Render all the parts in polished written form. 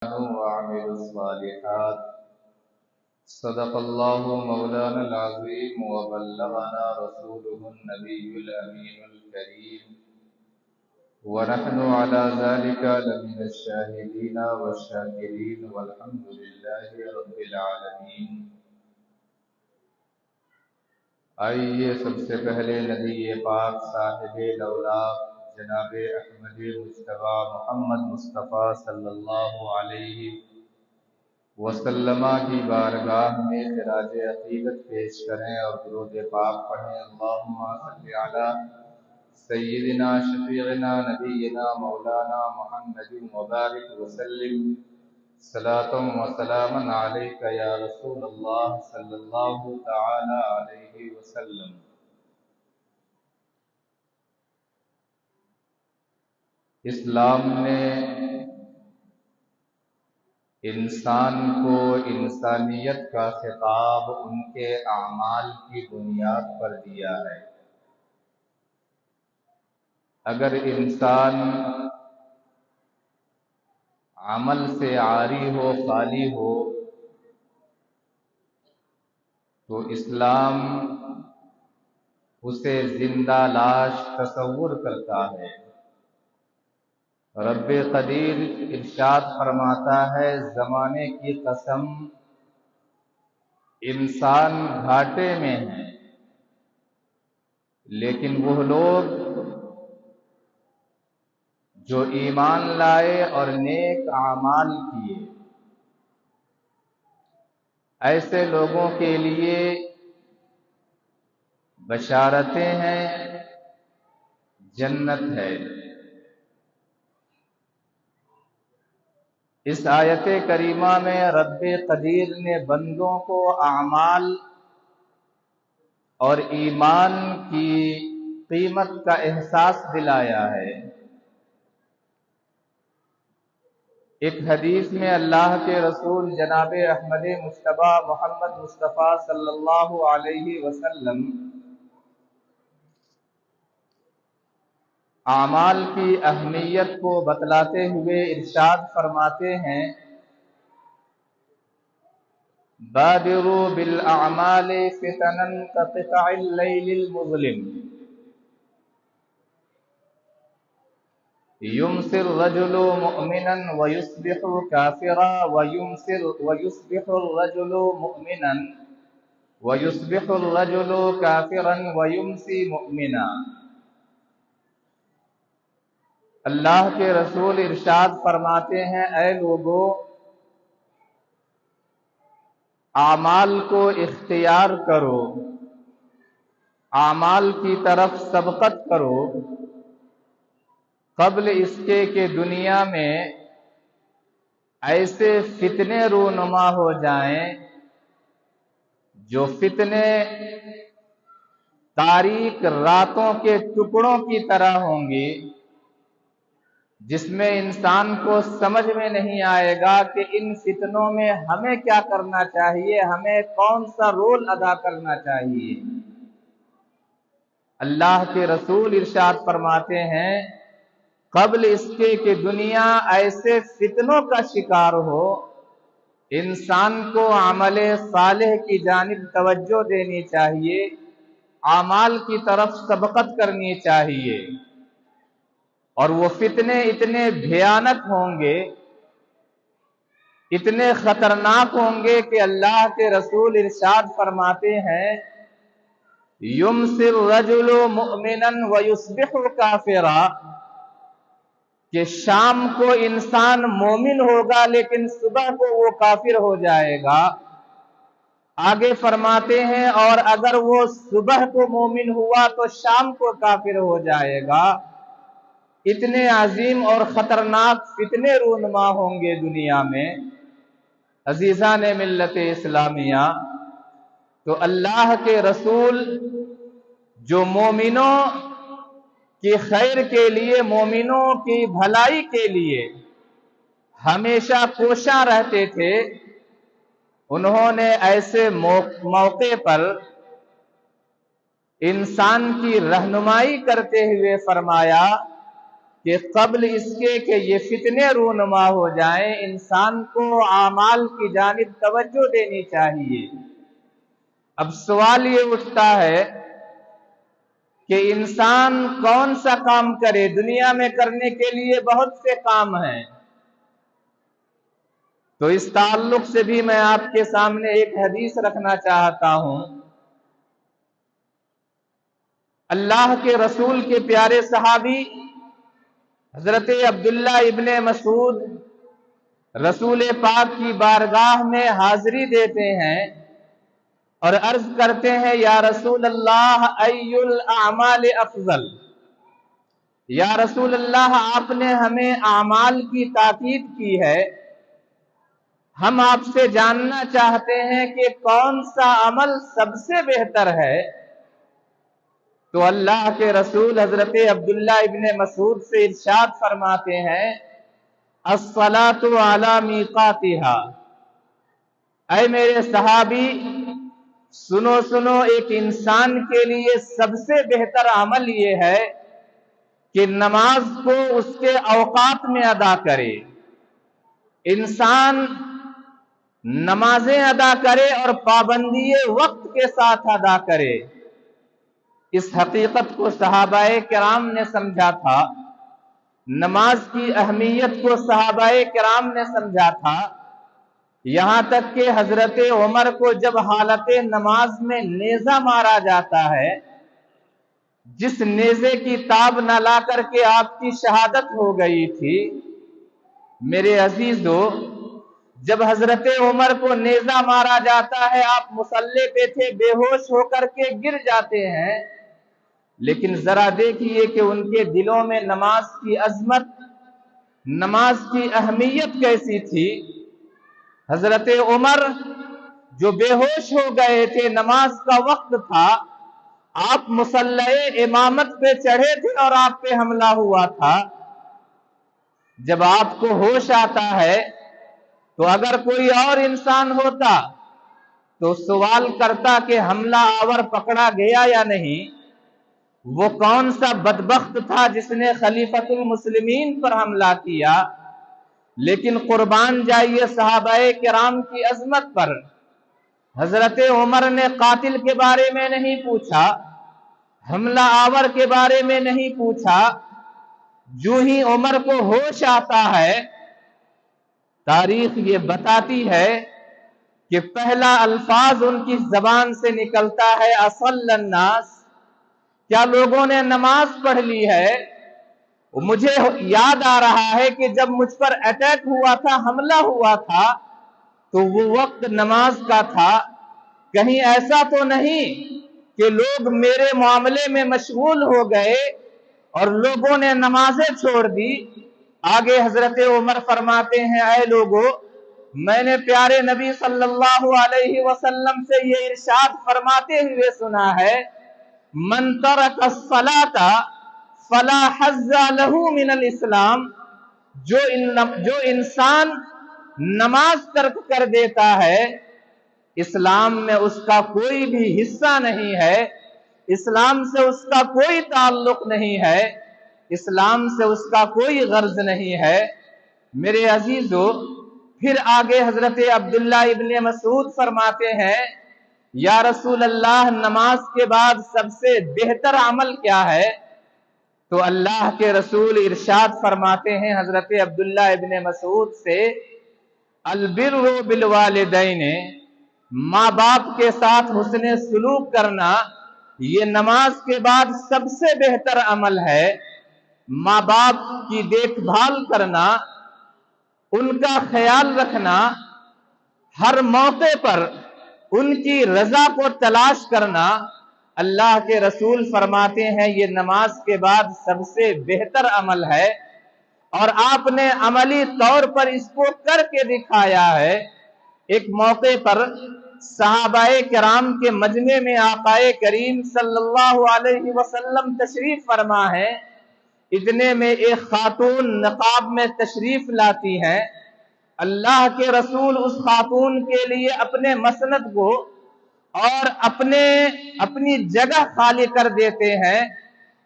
وعملوا الصالحات صدق الله مولانا العظيم وبلغنا رسوله النبي الأمين الكريم ونحن على ذلك لمن الشاهدين والشاكرين والحمد لله رب العالمين۔ آئیے سب سے پہلے نبی پاک صاحب لولاق جناب احمد مجتبی محمد مصطفیٰ صلی اللہ علیہ وسلم کی بارگاہ میں خراج عقیدت پیش کریں اور درود پاک پڑھیں۔ اللہم صلی علی سیدنا شفیعنا نبینا مولانا محمد مبارک وسلم صلاۃ و سلاما علیک یا رسول اللہ صلی اللہ تعالی علیہ وسلم۔ اسلام نے انسان کو انسانیت کا خطاب ان کے اعمال کی بنیاد پر دیا ہے۔ اگر انسان عمل سے عاری ہو، خالی ہو، تو اسلام اسے زندہ لاش تصور کرتا ہے۔ رب قدیر ارشاد فرماتا ہے، زمانے کی قسم انسان گھاٹے میں ہے، لیکن وہ لوگ جو ایمان لائے اور نیک اعمال کیے، ایسے لوگوں کے لیے بشارتیں ہیں، جنت ہے۔ اس آیت کریمہ میں رب قدیر نے بندوں کو اعمال اور ایمان کی قیمت کا احساس دلایا ہے۔ ایک حدیث میں اللہ کے رسول جناب احمد مجتبی محمد مصطفیٰ صلی اللہ علیہ وسلم اعمال کی اہمیت کو بتلاتے ہوئے ارشاد فرماتے ہیں، بادروا بالاعمال فتنا كقطع الليل المظلم يمسي الرجل مؤمنا ويصبح كافرا ويصبح الرجل مؤمنا ويصبح الرجل كافرا ويمسي مؤمنا۔ اللہ کے رسول ارشاد فرماتے ہیں، اے لوگو، اعمال کو اختیار کرو، اعمال کی طرف سبقت کرو، قبل اس کے کہ دنیا میں ایسے فتنے رونما ہو جائیں جو فتنے تاریک راتوں کے ٹکڑوں کی طرح ہوں گی، جس میں انسان کو سمجھ میں نہیں آئے گا کہ ان فتنوں میں ہمیں کیا کرنا چاہیے، ہمیں کون سا رول ادا کرنا چاہیے۔ اللہ کے رسول ارشاد فرماتے ہیں، قبل اس کے کہ دنیا ایسے فتنوں کا شکار ہو، انسان کو عمل صالح کی جانب توجہ دینی چاہیے، اعمال کی طرف سبقت کرنی چاہیے۔ اور وہ فتنے اتنے بھیانک ہوں گے، اتنے خطرناک ہوں گے کہ اللہ کے رسول ارشاد فرماتے ہیں، یمسی الرجل مؤمنا ویصبح کافرا، کہ شام کو انسان مومن ہوگا لیکن صبح کو وہ کافر ہو جائے گا۔ آگے فرماتے ہیں، اور اگر وہ صبح کو مومن ہوا تو شام کو کافر ہو جائے گا۔ اتنے عظیم اور خطرناک فتنے رونما ہوں گے دنیا میں۔ عزیزان ملت اسلامیہ، تو اللہ کے رسول جو مومنوں کی خیر کے لیے، مومنوں کی بھلائی کے لیے ہمیشہ کوشاں رہتے تھے، انہوں نے ایسے موقع پر انسان کی رہنمائی کرتے ہوئے فرمایا، کہ قبل اس کے کہ یہ فتنے رونما ہو جائیں انسان کو اعمال کی جانب توجہ دینی چاہیے۔ اب سوال یہ اٹھتا ہے کہ انسان کون سا کام کرے؟ دنیا میں کرنے کے لیے بہت سے کام ہیں، تو اس تعلق سے بھی میں آپ کے سامنے ایک حدیث رکھنا چاہتا ہوں۔ اللہ کے رسول کے پیارے صحابی حضرت عبداللہ ابن مسعود رسول پاک کی بارگاہ میں حاضری دیتے ہیں اور عرض کرتے ہیں یا رسول اللہ ای الاعمال افضل، یا رسول اللہ آپ نے ہمیں اعمال کی تاکید کی ہے، ہم آپ سے جاننا چاہتے ہیں کہ کون سا عمل سب سے بہتر ہے؟ تو اللہ کے رسول حضرت عبداللہ ابن مسعود سے ارشاد فرماتے ہیں الصلاۃ علی میقاتھا، اے میرے صحابی سنو سنو، ایک انسان کے لیے سب سے بہتر عمل یہ ہے کہ نماز کو اس کے اوقات میں ادا کرے۔ انسان نمازیں ادا کرے اور پابندی وقت کے ساتھ ادا کرے۔ اس حقیقت کو صحابہ کرام نے سمجھا تھا، نماز کی اہمیت کو صحابہ کرام نے سمجھا تھا، یہاں تک کہ حضرت عمر کو جب حالت نماز میں نیزہ مارا جاتا ہے، جس نیزے کی تاب نہ لا کر کے آپ کی شہادت ہو گئی تھی، میرے عزیزو جب حضرت عمر کو نیزہ مارا جاتا ہے آپ مصلی پہ تھے، بے ہوش ہو کر کے گر جاتے ہیں، لیکن ذرا دیکھیے کہ ان کے دلوں میں نماز کی عظمت، نماز کی اہمیت کیسی تھی۔ حضرت عمر جو بے ہوش ہو گئے تھے، نماز کا وقت تھا، آپ مصلی امامت پہ چڑھے تھے اور آپ پہ حملہ ہوا تھا۔ جب آپ کو ہوش آتا ہے تو اگر کوئی اور انسان ہوتا تو سوال کرتا کہ حملہ آور پکڑا گیا یا نہیں، وہ کون سا بدبخت تھا جس نے خلیفۃ المسلمین پر حملہ کیا؟ لیکن قربان جائیے صحابہ کرام کی عظمت پر، حضرت عمر نے قاتل کے بارے میں نہیں پوچھا، حملہ آور کے بارے میں نہیں پوچھا، جو ہی عمر کو ہوش آتا ہے، تاریخ یہ بتاتی ہے کہ پہلا الفاظ ان کی زبان سے نکلتا ہے اصل الناس، کیا لوگوں نے نماز پڑھ لی ہے؟ مجھے یاد آ رہا ہے کہ جب مجھ پر اٹیک ہوا تھا، حملہ ہوا تھا، تو وہ وقت نماز کا تھا، کہیں ایسا تو نہیں کہ لوگ میرے معاملے میں مشغول ہو گئے اور لوگوں نے نمازیں چھوڑ دی۔ آگے حضرت عمر فرماتے ہیں اے لوگو، میں نے پیارے نبی صلی اللہ علیہ وسلم سے یہ ارشاد فرماتے ہوئے سنا ہے من ترک الصلاۃ فلا حظ له من الاسلام، جو انسان نماز ترک کر دیتا ہے، اسلام میں اس کا کوئی بھی حصہ نہیں ہے، اسلام سے اس کا کوئی تعلق نہیں ہے، اسلام سے اس کا کوئی غرض نہیں ہے۔ میرے عزیزو پھر آگے حضرت عبداللہ ابن مسعود فرماتے ہیں یا رسول اللہ نماز کے بعد سب سے بہتر عمل کیا ہے؟ تو اللہ کے رسول ارشاد فرماتے ہیں حضرت عبداللہ ابن مسعود سے البر بالوالدین، ماں باپ کے ساتھ حسن سلوک کرنا یہ نماز کے بعد سب سے بہتر عمل ہے۔ ماں باپ کی دیکھ بھال کرنا، ان کا خیال رکھنا، ہر موقع پر ان کی رضا کو تلاش کرنا، اللہ کے رسول فرماتے ہیں یہ نماز کے بعد سب سے بہتر عمل ہے، اور آپ نے عملی طور پر اس کو کر کے دکھایا ہے۔ ایک موقع پر صحابہ کرام کے مجمع میں آقا کریم صلی اللہ علیہ وسلم تشریف فرما ہے، اتنے میں ایک خاتون نقاب میں تشریف لاتی ہیں، اللہ کے رسول اس خاتون کے لیے اپنے مسند کو اور اپنی جگہ خالی کر دیتے ہیں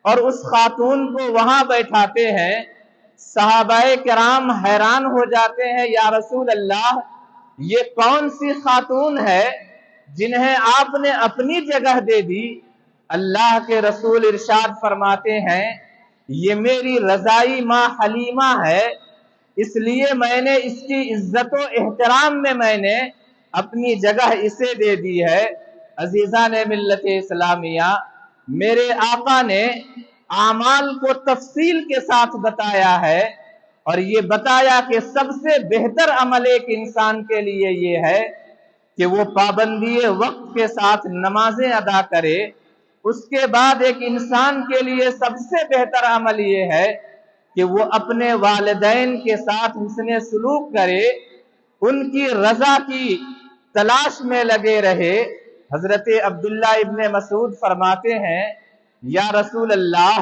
اور اس خاتون کو وہاں بیٹھاتے ہیں۔ صحابہ کرام حیران ہو جاتے ہیں، یا رسول اللہ یہ کون سی خاتون ہے جنہیں آپ نے اپنی جگہ دے دی؟ اللہ کے رسول ارشاد فرماتے ہیں یہ میری رضائی ماں حلیمہ ہے، اس لیے میں نے اس کی عزت و احترام میں نے اپنی جگہ اسے دے دی ہے۔ عزیزان ملت اسلامیہ، میرے آقا نے اعمال کو تفصیل کے ساتھ بتایا ہے، اور یہ بتایا کہ سب سے بہتر عمل ایک انسان کے لیے یہ ہے کہ وہ پابندی وقت کے ساتھ نمازیں ادا کرے۔ اس کے بعد ایک انسان کے لیے سب سے بہتر عمل یہ ہے کہ وہ اپنے والدین کے ساتھ حسن سلوک کرے، ان کی رضا کی تلاش میں لگے رہے۔ حضرت عبداللہ ابن مسعود فرماتے ہیں یا رسول اللہ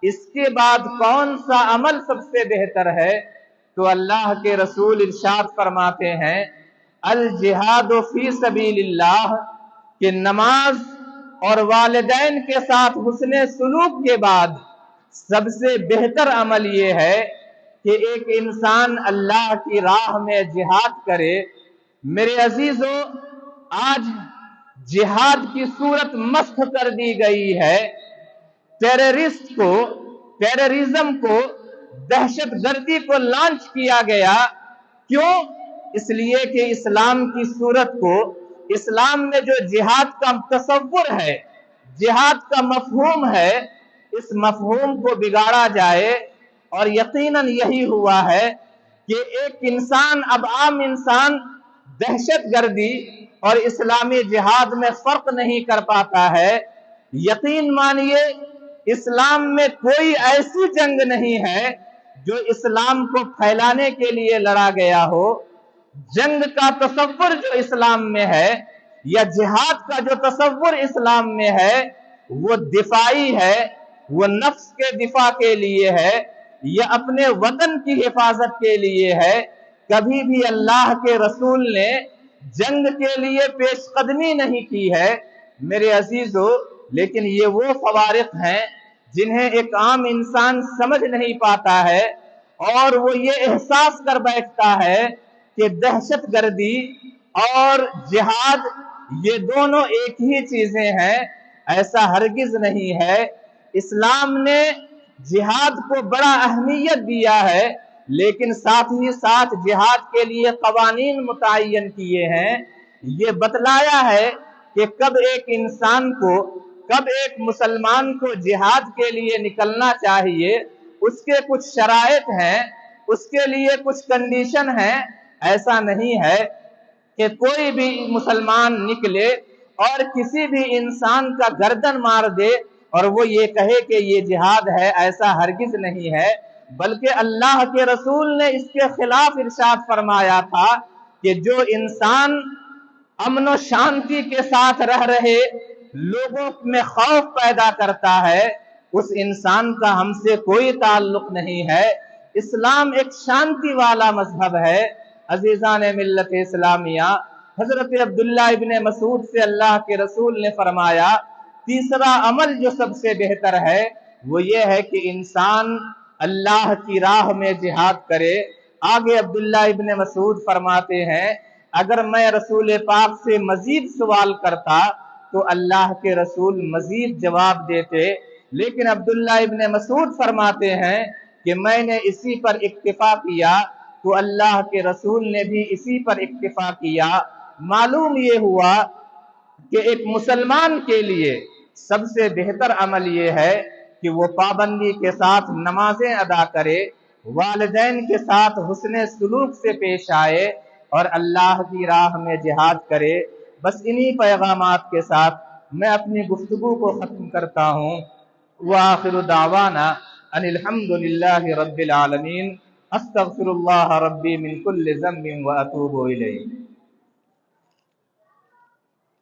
اس کے بعد کون سا عمل سب سے بہتر ہے؟ تو اللہ کے رسول ارشاد فرماتے ہیں الجہاد فی سبیل اللہ، کہ نماز اور والدین کے ساتھ حسن سلوک کے بعد سب سے بہتر عمل یہ ہے کہ ایک انسان اللہ کی راہ میں جہاد کرے۔ میرے عزیزو، آج جہاد کی صورت مسخ کر دی گئی ہے، ٹیررزم کو، دہشت گردی کو لانچ کیا گیا۔ کیوں؟ اس لیے کہ اسلام کی صورت کو، اسلام میں جو جہاد کا تصور ہے، جہاد کا مفہوم ہے، اس مفہوم کو بگاڑا جائے۔ اور یقیناً یہی ہوا ہے کہ ایک انسان، اب عام انسان دہشت گردی اور اسلامی جہاد میں فرق نہیں کر پاتا ہے۔ یقین مانیے اسلام میں کوئی ایسی جنگ نہیں ہے جو اسلام کو پھیلانے کے لیے لڑا گیا ہو۔ جنگ کا تصور جو اسلام میں ہے، یا جہاد کا جو تصور اسلام میں ہے، وہ دفاعی ہے، وہ نفس کے دفاع کے لیے ہے، یا اپنے وطن کی حفاظت کے لیے ہے۔ کبھی بھی اللہ کے رسول نے جنگ کے لیے پیش قدمی نہیں کی ہے میرے عزیزو۔ لیکن یہ وہ فوارق ہیں جنہیں ایک عام انسان سمجھ نہیں پاتا ہے، اور وہ یہ احساس کر بیٹھتا ہے کہ دہشت گردی اور جہاد یہ دونوں ایک ہی چیزیں ہیں۔ ایسا ہرگز نہیں ہے۔ اسلام نے جہاد کو بڑا اہمیت دیا ہے، لیکن ساتھ ہی ساتھ جہاد کے لیے قوانین متعین کیے ہیں۔ یہ بتلایا ہے کہ کب ایک انسان کو، کب ایک مسلمان کو جہاد کے لیے نکلنا چاہیے۔ اس کے کچھ شرائط ہیں، اس کے لیے کچھ کنڈیشن ہیں۔ ایسا نہیں ہے کہ کوئی بھی مسلمان نکلے اور کسی بھی انسان کا گردن مار دے اور وہ یہ کہے کہ یہ جہاد ہے، ایسا ہرگز نہیں ہے۔ بلکہ اللہ کے رسول نے اس کے خلاف ارشاد فرمایا تھا کہ جو انسان امن و شانتی کے ساتھ رہ رہے لوگوں میں خوف پیدا کرتا ہے، اس انسان کا ہم سے کوئی تعلق نہیں ہے۔ اسلام ایک شانتی والا مذہب ہے۔ عزیزان ملت اسلامیہ، حضرت عبداللہ ابن مسعود سے اللہ کے رسول نے فرمایا تیسرا عمل جو سب سے بہتر ہے وہ یہ ہے کہ انسان اللہ کی راہ میں جہاد کرے۔ آگے عبداللہ ابن مسعود فرماتے ہیں اگر میں رسول پاک سے مزید سوال کرتا تو اللہ کے رسول مزید جواب دیتے، لیکن عبداللہ ابن مسعود فرماتے ہیں کہ میں نے اسی پر اکتفا کیا تو اللہ کے رسول نے بھی اسی پر اکتفا کیا۔ معلوم یہ ہوا کہ ایک مسلمان کے لیے سب سے بہتر عمل یہ ہے کہ وہ پابندی کے ساتھ نمازیں ادا کرے، والدین کے ساتھ حسن سلوک سے پیش آئے اور اللہ کی راہ میں جہاد کرے۔ بس انہی پیغامات کے ساتھ میں اپنی گفتگو کو ختم کرتا ہوں۔ وآخر دعوانا ان الحمد للہ رب العالمین، استغفر اللہ ربی من کل ذنب واتوب الیہ۔